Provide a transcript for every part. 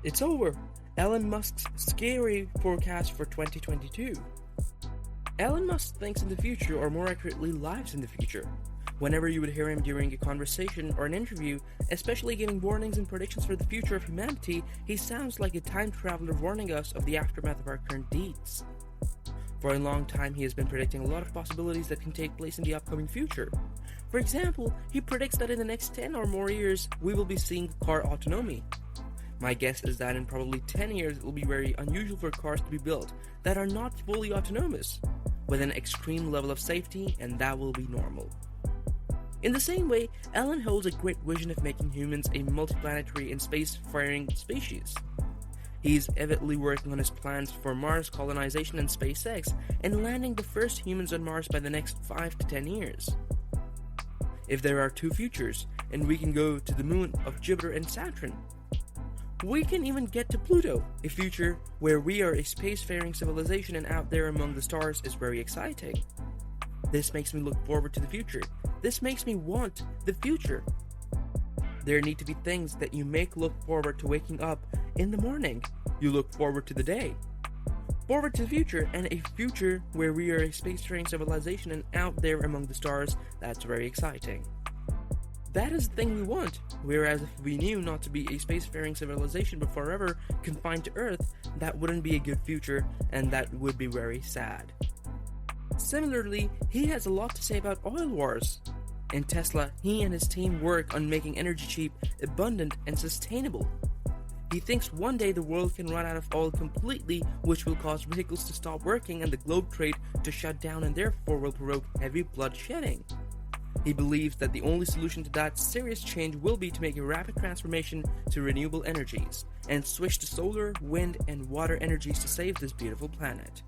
It's over. Elon Musk's scary forecast for 2022. Elon Musk thinks in the future, or more accurately, lives in the future. Whenever you would hear him during a conversation or an interview, especially giving warnings and predictions for the future of humanity, he sounds like a time traveler warning us of the aftermath of our current deeds. For a long time, he has been predicting a lot of possibilities that can take place in the upcoming future. For example, he predicts that in the next 10 or more years, we will be seeing car autonomy. My guess is that in probably 10 years, it will be very unusual for cars to be built that are not fully autonomous, with an extreme level of safety, and that will be normal. In the same way, Elon holds a great vision of making humans a multiplanetary and space-faring species. He's avidly working on his plans for Mars colonization and SpaceX, and landing the first humans on Mars by the next 5 to 10 years. If there are two futures, and we can go to the moon of Jupiter and Saturn, we can even get to Pluto. A future where we are a space-faring civilization and out there among the stars is very exciting. This makes me look forward to the future. This makes me want the future. There need to be things that you make look forward to waking up in the morning. You look forward to the day. Forward to the future, and a future where we are a space-faring civilization and out there among the stars, that's very exciting. That is the thing we want, whereas if we knew not to be a spacefaring civilization but forever confined to Earth, that wouldn't be a good future, and that would be very sad. Similarly, he has a lot to say about oil wars. In Tesla, he and his team work on making energy cheap, abundant, and sustainable. He thinks one day the world can run out of oil completely, which will cause vehicles to stop working and the globe trade to shut down, and therefore will provoke heavy bloodshedding. He believes that the only solution to that serious change will be to make a rapid transformation to renewable energies, and switch to solar, wind, and water energies to save this beautiful planet.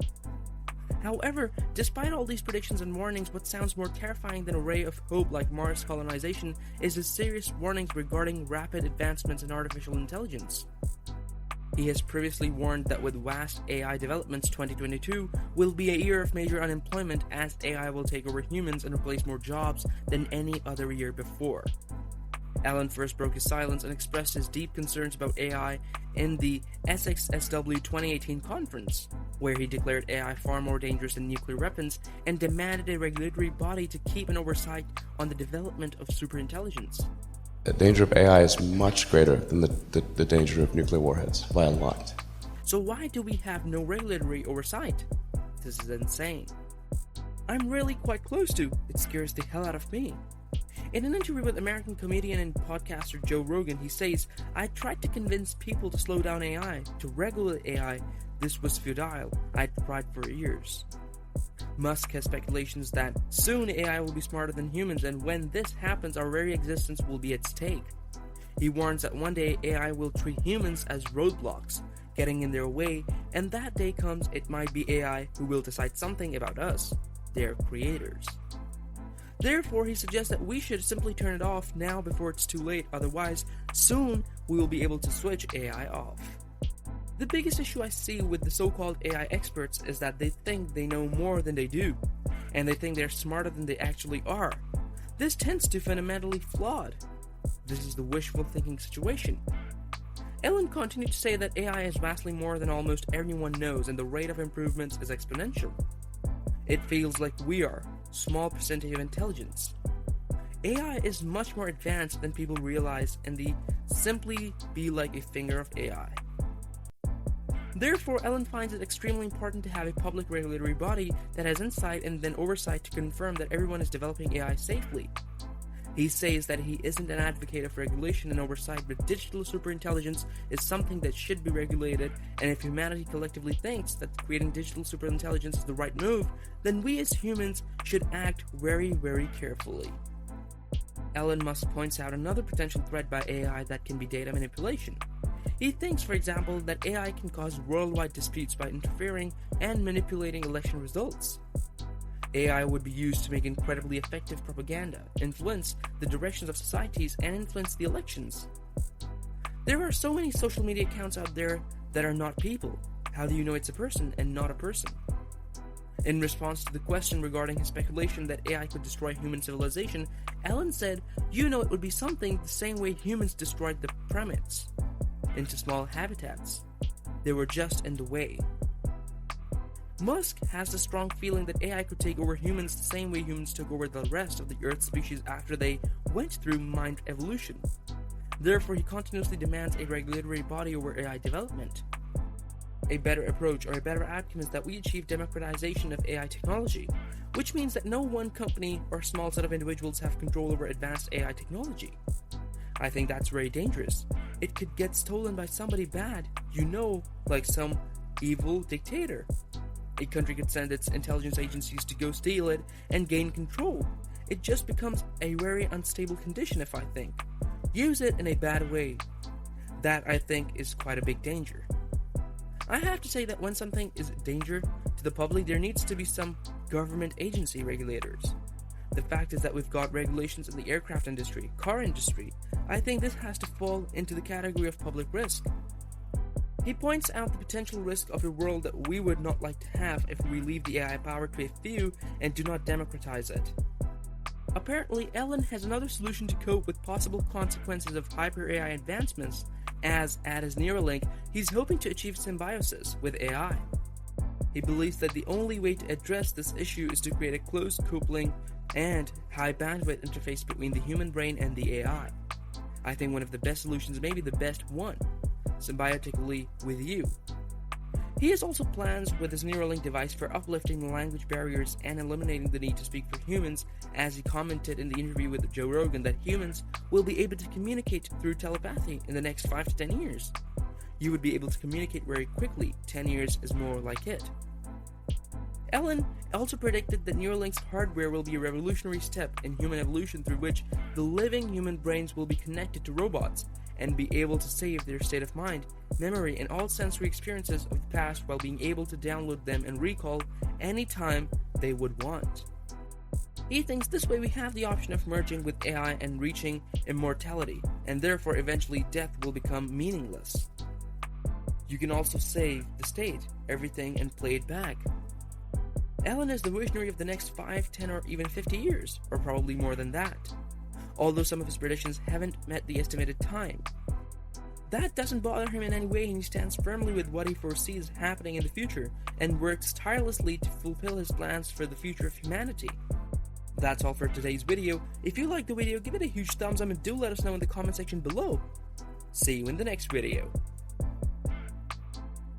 However, despite all these predictions and warnings, what sounds more terrifying than a ray of hope like Mars colonization is his serious warnings regarding rapid advancements in artificial intelligence. He has previously warned that with vast AI developments, 2022 will be a year of major unemployment, as AI will take over humans and replace more jobs than any other year before. Elon first broke his silence and expressed his deep concerns about AI in the SXSW 2018 conference, where he declared AI far more dangerous than nuclear weapons and demanded a regulatory body to keep an oversight on the development of superintelligence. The danger of AI is much greater than the danger of nuclear warheads, by a lot. So why do we have no regulatory oversight? This is insane. I'm really quite close to. It scares the hell out of me. In an interview with American comedian and podcaster Joe Rogan, he says, "I tried to convince people to slow down AI, to regulate AI. This was futile. I tried for years." Musk has speculations that soon AI will be smarter than humans, and when this happens, our very existence will be at stake. He warns that one day AI will treat humans as roadblocks, getting in their way, and that day comes, it might be AI who will decide something about us, their creators. Therefore, he suggests that we should simply turn it off now before it's too late, otherwise, soon we will be able to switch AI off. The biggest issue I see with the so-called AI experts is that they think they know more than they do, and they think they're smarter than they actually are. This tends to be fundamentally flawed. This is the wishful thinking situation. Elon continued to say that AI is vastly more than almost everyone knows, and the rate of improvements is exponential. It feels like we are, small percentage of intelligence. AI is much more advanced than people realize, and they simply be like a finger of AI. Therefore, Elon finds it extremely important to have a public regulatory body that has insight and then oversight to confirm that everyone is developing AI safely. He says that he isn't an advocate of regulation and oversight, but digital superintelligence is something that should be regulated, and if humanity collectively thinks that creating digital superintelligence is the right move, then we as humans should act very, very carefully. Elon Musk points out another potential threat by AI that can be data manipulation. He thinks, for example, that AI can cause worldwide disputes by interfering and manipulating election results. AI would be used to make incredibly effective propaganda, influence the directions of societies, and influence the elections. There are so many social media accounts out there that are not people. How do you know it's a person and not a person? In response to the question regarding his speculation that AI could destroy human civilization, Elon said, "You know, it would be something the same way humans destroyed the primates." into small habitats. They were just in the way. Musk has the strong feeling that AI could take over humans the same way humans took over the rest of the Earth species after they went through mind evolution. Therefore, he continuously demands a regulatory body over AI development. A better approach or a better outcome is that we achieve democratization of AI technology, which means that no one company or small set of individuals have control over advanced AI technology. I think that's very dangerous. It could get stolen by somebody bad, like some evil dictator. A country could send its intelligence agencies to go steal it and gain control. It just becomes a very unstable condition, if I think. Use it in a bad way. That, I think, is quite a big danger. I have to say that when something is a danger to the public, there needs to be some government agency regulators. The fact is that we've got regulations in the aircraft industry, car industry. I think this has to fall into the category of public risk. He points out the potential risk of a world that we would not like to have if we leave the AI power to a few and do not democratize it. Apparently, Elon has another solution to cope with possible consequences of hyper-AI advancements, as at his Neuralink, he's hoping to achieve symbiosis with AI. He believes that the only way to address this issue is to create a close coupling and high bandwidth interface between the human brain and the AI. I think one of the best solutions, maybe the best one, symbiotically with you. He has also plans with his Neuralink device for uplifting the language barriers and eliminating the need to speak for humans, as he commented in the interview with Joe Rogan that humans will be able to communicate through telepathy in the next 5 to 10 years. You would be able to communicate very quickly. 10 years is more like it. Elon also predicted that Neuralink's hardware will be a revolutionary step in human evolution through which the living human brains will be connected to robots and be able to save their state of mind, memory, and all sensory experiences of the past while being able to download them and recall any time they would want. He thinks this way we have the option of merging with AI and reaching immortality, and therefore eventually death will become meaningless. You can also save the state, everything, and play it back. Elon is the visionary of the next 5, 10, or even 50 years, or probably more than that, although some of his predictions haven't met the estimated time. That doesn't bother him in any way, and he stands firmly with what he foresees happening in the future, and works tirelessly to fulfill his plans for the future of humanity. That's all for today's video. If you liked the video, give it a huge thumbs up and do let us know in the comment section below. See you in the next video.